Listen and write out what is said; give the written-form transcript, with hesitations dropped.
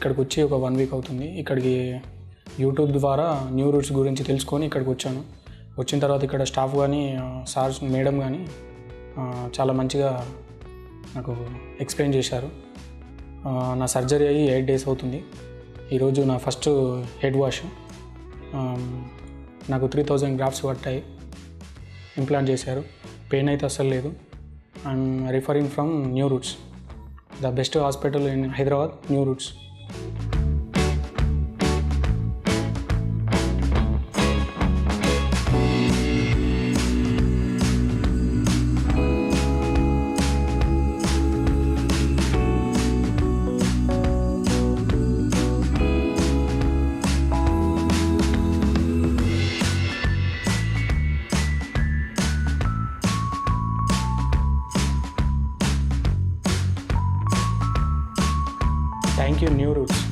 ఇక్కడికి వచ్చి ఒక 1 వీక్ అవుతుంది. ఇక్కడికి యూట్యూబ్ ద్వారా న్యూ రూట్స్ గురించి తెలుసుకొని ఇక్కడికి వచ్చాను. వచ్చిన తర్వాత ఇక్కడ స్టాఫ్ కానీ సార్స్ మేడం కానీ చాలా మంచిగా నాకు ఎక్స్ప్లెయిన్ చేశారు. నా సర్జరీ అయ్యి 8 days అవుతుంది. ఈరోజు నా ఫస్ట్ హెడ్ వాష్. నాకు 3000 గ్రాఫ్ట్స్ పట్టాయి, ఇంప్లాంట్ చేశారు. పెయిన్ అయితే అస్సలు లేదు. I'm referring from new roots, the best hospital in Hyderabad, new roots. Thank you, New Roots.